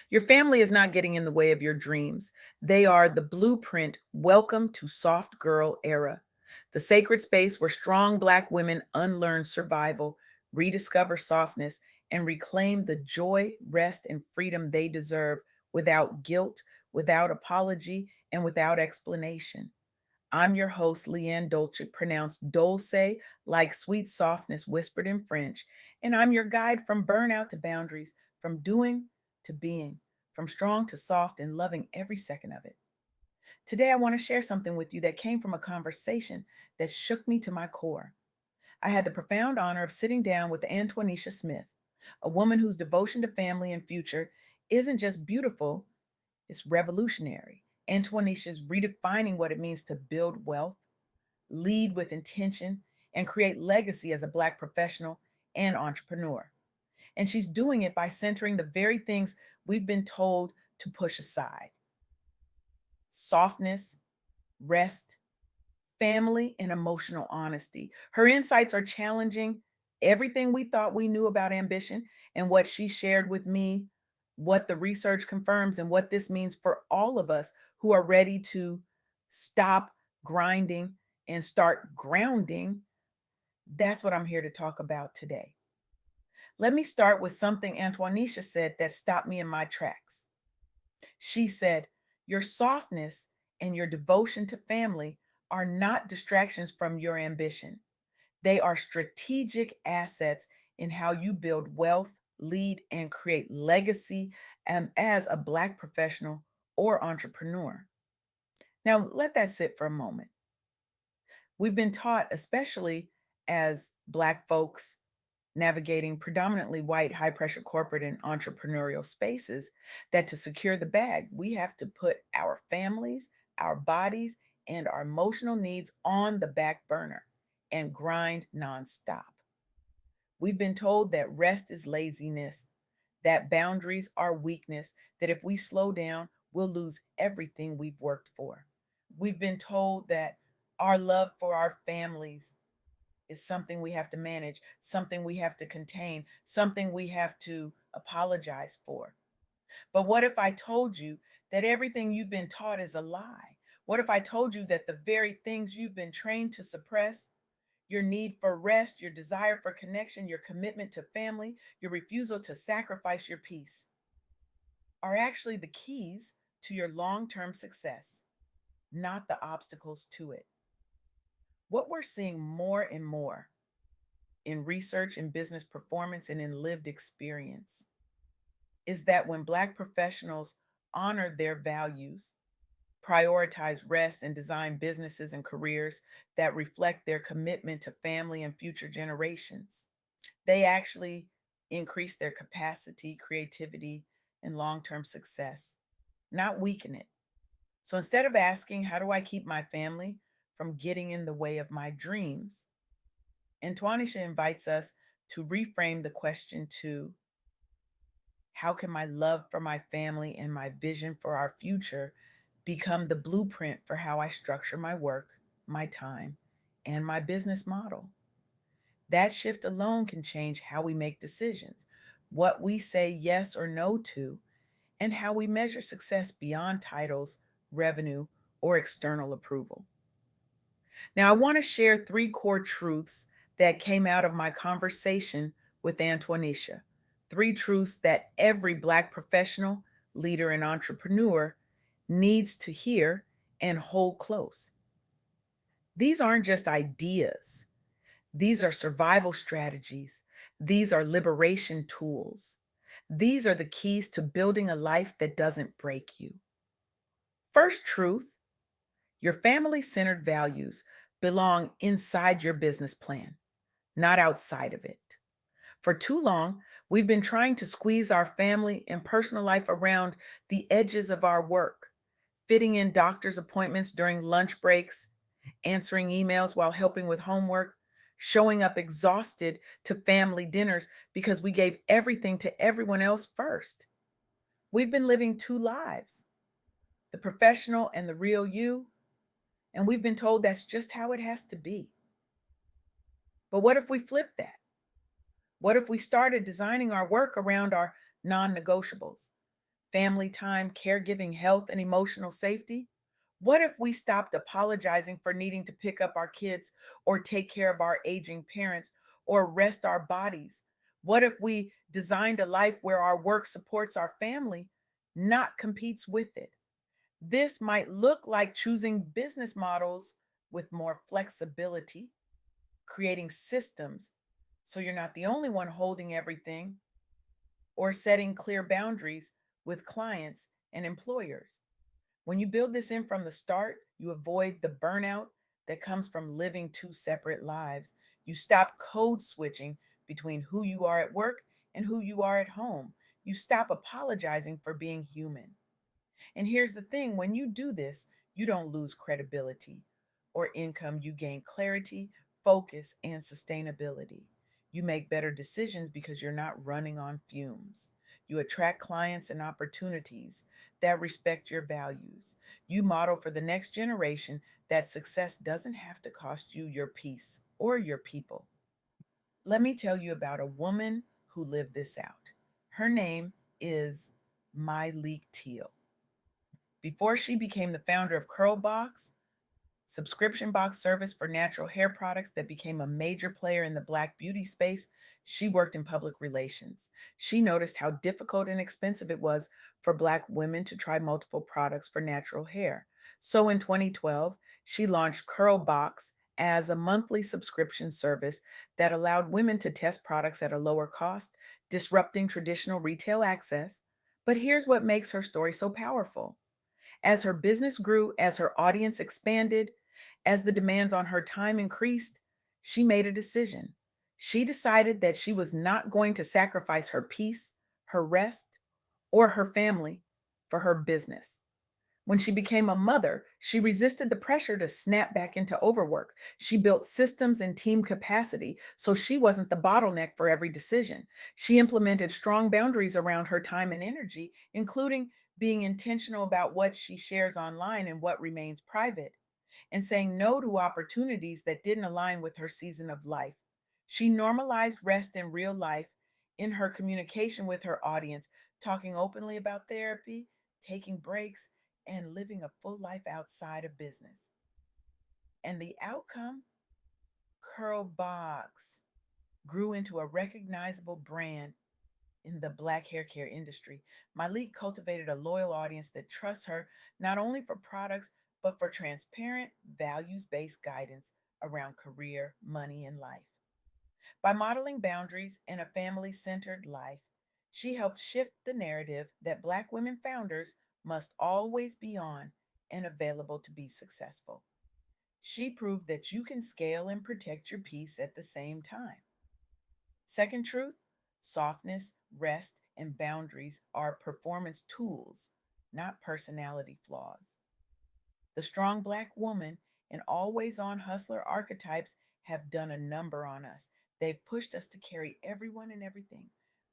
Your family is not getting in the way of your dreams. They are the blueprint. Welcome to Soft Girl Era, the sacred space where strong Black women unlearn survival, rediscover softness, and reclaim the joy, rest, and freedom they deserve without guilt, without apology, and without explanation. I'm your host, LeAnne Dolce, pronounced Dolce like sweet softness whispered in French, and I'm your guide from burnout to boundaries, from doing to being, from strong to soft, and loving every second of it. Today, I want to share something with you that came from a conversation that shook me to my core. I had the profound honor of sitting down with Antwonisha Smith, a woman whose devotion to family and future isn't just beautiful, it's revolutionary. Antwonisha is redefining what it means to build wealth, lead with intention, and create legacy as a Black professional and entrepreneur. And she's doing it by centering the very things we've been told to push aside: softness, rest, family, and emotional honesty. Her insights are challenging everything we thought we knew about ambition, and what she shared with me, what the research confirms, and what this means for all of us who are ready to stop grinding and start grounding. That's what I'm here to talk about today. Let me start with something Antoinisha said that stopped me in my tracks. She said, "Your softness and your devotion to family are not distractions from your ambition. They are strategic assets in how you build wealth, lead, and create legacy as a Black professional or entrepreneur." Now, let that sit for a moment. We've been taught, especially as Black folks navigating predominantly white, high pressure corporate and entrepreneurial spaces, that to secure the bag, we have to put our families, our bodies, and our emotional needs on the back burner and grind nonstop. We've been told that rest is laziness, that boundaries are weakness, that if we slow down, we'll lose everything we've worked for. We've been told that our love for our families is something we have to manage, something we have to contain, something we have to apologize for. But what if I told you that everything you've been taught is a lie? What if I told you that the very things you've been trained to suppress, your need for rest, your desire for connection, your commitment to family, your refusal to sacrifice your peace, are actually the keys to your long term success, not the obstacles to it? What we're seeing more and more in research and business performance and in lived experience is that when Black professionals honor their values, prioritize rest, and design businesses and careers that reflect their commitment to family and future generations, they actually increase their capacity, creativity, and long term success, not weaken it. So instead of asking, "How do I keep my family from getting in the way of my dreams?" Antwanisha invites us to reframe the question to, "How can my love for my family and my vision for our future become the blueprint for how I structure my work, my time, and my business model?" That shift alone can change how we make decisions, what we say yes or no to, and how we measure success beyond titles, revenue, or external approval. Now, I want to share three core truths that came out of my conversation with Antoinisha. Three truths that every Black professional, leader, and entrepreneur needs to hear and hold close. These aren't just ideas, these are survival strategies, these are liberation tools. These are the keys to building a life that doesn't break you. First truth: your family centered values belong inside your business plan, not outside of it. For too long, we've been trying to squeeze our family and personal life around the edges of our work, fitting in doctor's appointments during lunch breaks, answering emails while helping with homework, showing up exhausted to family dinners because we gave everything to everyone else first. We've been living two lives, the professional and the real you, and we've been told that's just how it has to be. But what if we flip that? What if we started designing our work around our non negotiables? family time, caregiving, health, and emotional safety? What if we stopped apologizing for needing to pick up our kids or take care of our aging parents or rest our bodies? What if we designed a life where our work supports our family, not competes with it? This might look like choosing business models with more flexibility, creating systems so you're not the only one holding everything, or setting clear boundaries with clients and employers. When you build this in from the start, you avoid the burnout that comes from living two separate lives. You stop code switching between who you are at work and who you are at home. You stop apologizing for being human. And here's the thing, when you do this, you don't lose credibility or income. You gain clarity, focus, and sustainability. You make better decisions because you're not running on fumes. You attract clients and opportunities that respect your values. You model for the next generation that success doesn't have to cost you your peace or your people. Let me tell you about a woman who lived this out. Her name is Myleik Teal. Before she became the founder of Curlbox, subscription box service for natural hair products that became a major player in the Black beauty space, she worked in public relations. She noticed how difficult and expensive it was for Black women to try multiple products for natural hair. So in 2012, she launched Curlbox as a monthly subscription service that allowed women to test products at a lower cost, disrupting traditional retail access. But here's what makes her story so powerful. As her business grew, as her audience expanded, as the demands on her time increased, she made a decision. She decided that she was not going to sacrifice her peace, her rest, or her family for her business. When she became a mother, she resisted the pressure to snap back into overwork. She built systems and team capacity so she wasn't the bottleneck for every decision. She implemented strong boundaries around her time and energy, including being intentional about what she shares online and what remains private, and saying no to opportunities that didn't align with her season of life. She normalized rest in real life in her communication with her audience, talking openly about therapy, taking breaks, and living a full life outside of business. And the outcome? Curl Box grew into a recognizable brand in the Black hair care industry. Myleik cultivated a loyal audience that trusts her not only for products, but for transparent, values based guidance around career, money, and life. By modeling boundaries and a family centered life, she helped shift the narrative that Black women founders must always be on and available to be successful. She proved that you can scale and protect your peace at the same time. Second truth, softness, rest, and boundaries are performance tools, not personality flaws. The strong Black woman and always on hustler archetypes have done a number on us. They've pushed us to carry everyone and everything,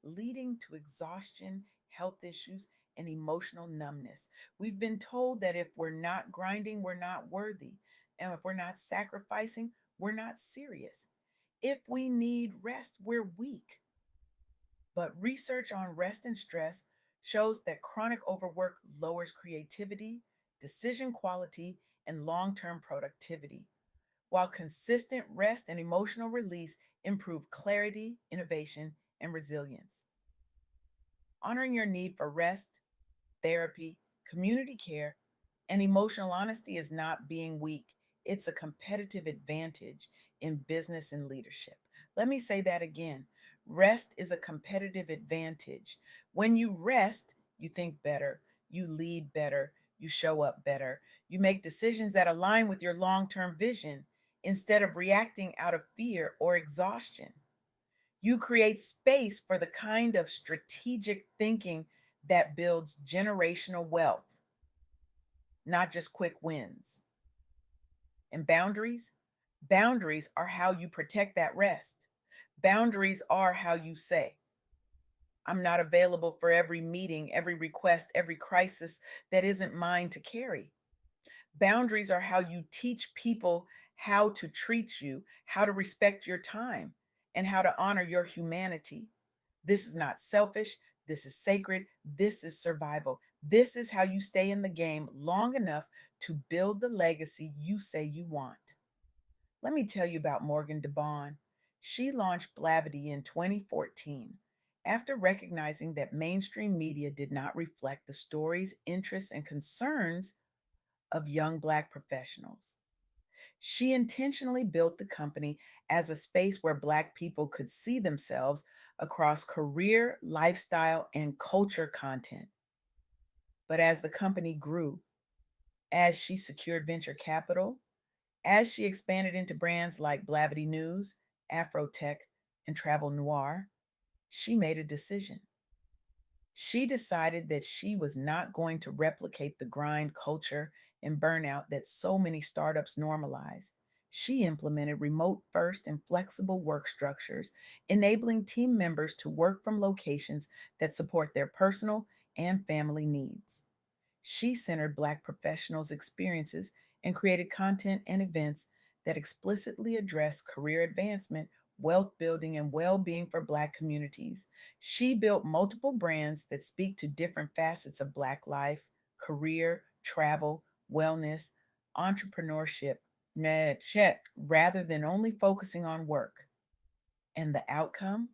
leading to exhaustion, health issues, and emotional numbness. We've been told that if we're not grinding, we're not worthy. And if we're not sacrificing, we're not serious. If we need rest, we're weak. But research on rest and stress shows that chronic overwork lowers creativity, decision quality, and long term productivity, while consistent rest and emotional release improve clarity, innovation, and resilience. Honoring your need for rest, therapy, community care, and emotional honesty is not being weak. It's a competitive advantage in business and leadership. Let me say that again. Rest is a competitive advantage. When you rest, you think better, you lead better, you show up better, you make decisions that align with your long term vision instead of reacting out of fear or exhaustion. You create space for the kind of strategic thinking that builds generational wealth, not just quick wins. And boundaries? Boundaries are how you protect that rest. Boundaries are how you say, I'm not available for every meeting, every request, every crisis that isn't mine to carry. Boundaries are how you teach people how to treat you, how to respect your time, and how to honor your humanity. This is not selfish. This is sacred. This is survival. This is how you stay in the game long enough to build the legacy you say you want. Let me tell you about Morgan DeBaun. She launched Blavity in 2014 after recognizing that mainstream media did not reflect the stories, interests, and concerns of young Black professionals. She intentionally built the company as a space where Black people could see themselves across career, lifestyle, and culture content. But as the company grew, as she secured venture capital, as she expanded into brands like Blavity News, Afrotech, and Travel Noir, she made a decision. She decided that she was not going to replicate the grind culture and burnout that so many startups normalize. She implemented remote first and flexible work structures, enabling team members to work from locations that support their personal and family needs. She centered Black professionals' experiences and created content and events that explicitly address career advancement, wealth building, and well being for Black communities. She built multiple brands that speak to different facets of Black life, career, travel, wellness, entrepreneurship, rather than only focusing on work. And the outcome?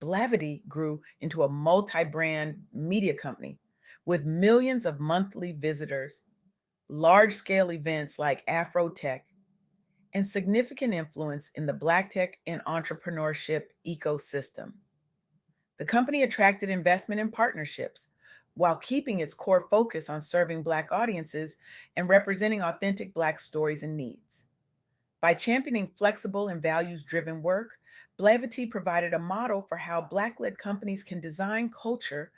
Blavity grew into a multi brand media company with millions of monthly visitors, large scale events like Afrotech, and significant influence in the Black tech and entrepreneurship ecosystem. The company attracted investment and partnerships while keeping its core focus on serving Black audiences and representing authentic Black stories and needs. By championing flexible and values driven work, Blavity provided a model for how Black led companies can design culture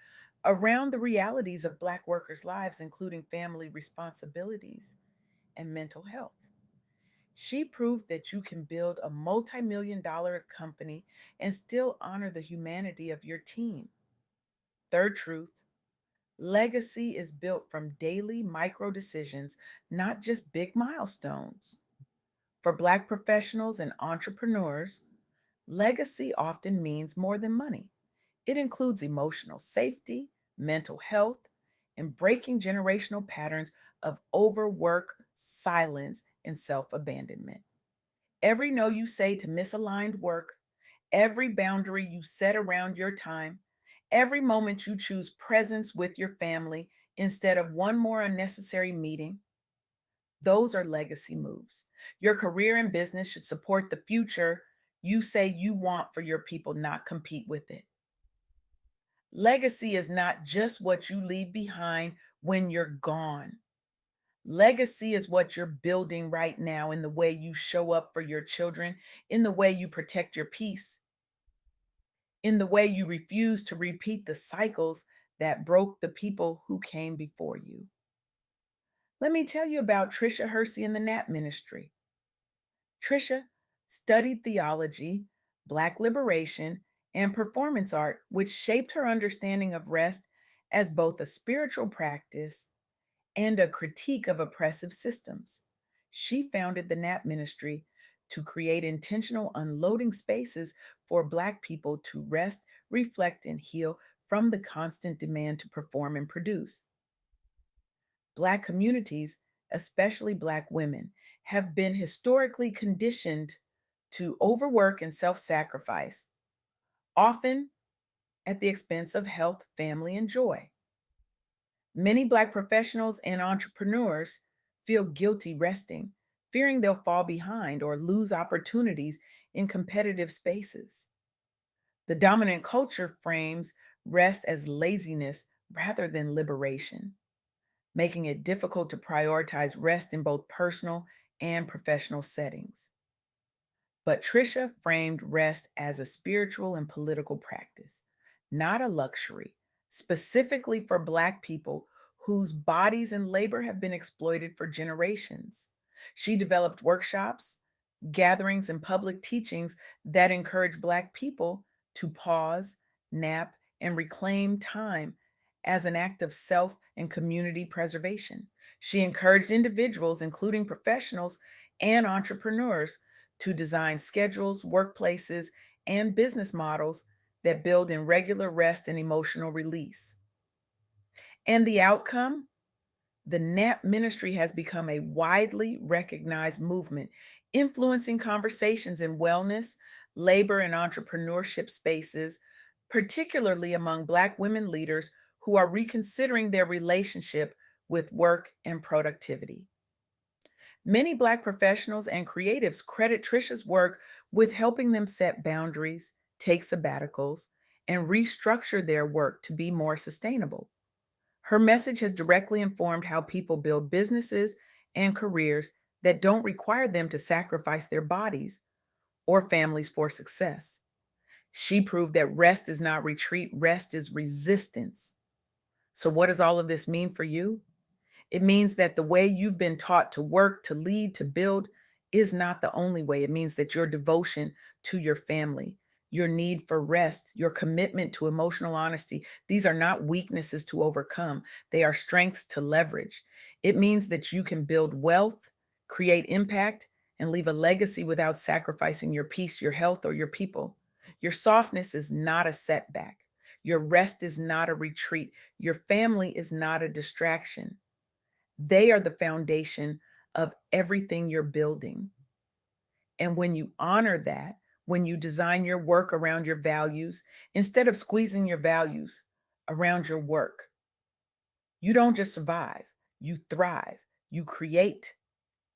around the realities of Black workers' lives, including family responsibilities and mental health. She proved that you can build a multi-million-dollar company and still honor the humanity of your team. Third truth: legacy is built from daily micro decisions, not just big milestones. For Black professionals and entrepreneurs, legacy often means more than money. It includes emotional safety, mental health, and breaking generational patterns of overwork, silence, and self abandonment. Every no you say to misaligned work, every boundary you set around your time, every moment you choose presence with your family instead of one more unnecessary meeting, those are legacy moves. Your career and business should support the future you say you want for your people, not compete with it. Legacy is not just what you leave behind when you're gone. Legacy is what you're building right now in the way you show up for your children, in the way you protect your peace, in the way you refuse to repeat the cycles that broke the people who came before you. Let me tell you about Trisha Hersey and the Nap Ministry. Trisha studied theology, Black liberation, and performance art, which shaped her understanding of rest as both a spiritual practice and a critique of oppressive systems. She founded the Nap Ministry to create intentional unloading spaces for Black people to rest, reflect, and heal from the constant demand to perform and produce. Black communities, especially Black women, have been historically conditioned to overwork and self sacrifice, often at the expense of health, family, and joy. Many Black professionals and entrepreneurs feel guilty resting, fearing they'll fall behind or lose opportunities in competitive spaces. The dominant culture frames rest as laziness rather than liberation, making it difficult to prioritize rest in both personal and professional settings. But Trisha framed rest as a spiritual and political practice, not a luxury, specifically for Black people whose bodies and labor have been exploited for generations. She developed workshops, gatherings, and public teachings that encourage Black people to pause, nap, and reclaim time as an act of self and community preservation. She encouraged individuals, including professionals and entrepreneurs, to design schedules, workplaces, and business models that build in regular rest and emotional release. And the outcome? The NAP ministry has become a widely recognized movement, influencing conversations in wellness, labor, and entrepreneurship spaces, particularly among Black women leaders who are reconsidering their relationship with work and productivity. Many Black professionals and creatives credit Trisha's work with helping them set boundaries, take sabbaticals, and restructure their work to be more sustainable. Her message has directly informed how people build businesses and careers that don't require them to sacrifice their bodies or families for success. She proved that rest is not retreat, rest is resistance. So, what does all of this mean for you? It means that the way you've been taught to work, to lead, to build is not the only way. It means that your devotion to your family, your need for rest, your commitment to emotional honesty, these are not weaknesses to overcome. They are strengths to leverage. It means that you can build wealth, create impact, and leave a legacy without sacrificing your peace, your health, or your people. Your softness is not a setback. Your rest is not a retreat. Your family is not a distraction. They are the foundation of everything you're building. And when you honor that, when you design your work around your values, instead of squeezing your values around your work, you don't just survive, you thrive, you create,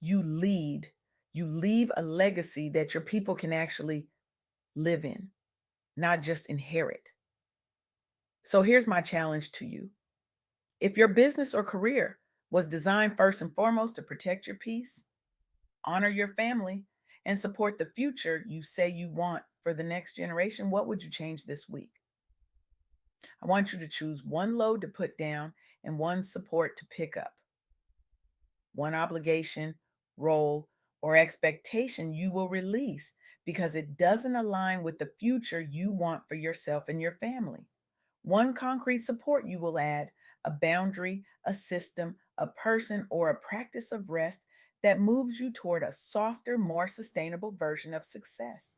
you lead, you leave a legacy that your people can actually live in, not just inherit. So here's my challenge to you. If your business or career was designed first and foremost to protect your peace, honor your family, and support the future you say you want for the next generation, what would you change this week? I want you to choose one load to put down and one support to pick up, one obligation, role, or expectation you will release because it doesn't align with the future you want for yourself and your family. One concrete support you will add, a boundary, a system, a person, or a practice of rest that moves you toward a softer, more sustainable version of success.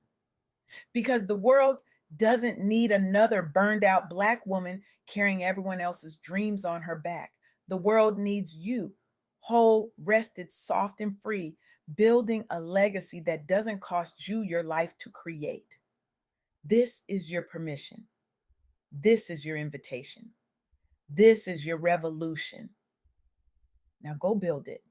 Because the world doesn't need another burned out Black woman carrying everyone else's dreams on her back. The world needs you, whole, rested, soft, and free, building a legacy that doesn't cost you your life to create. This is your permission. This is your invitation. This is your revolution. Now go build it.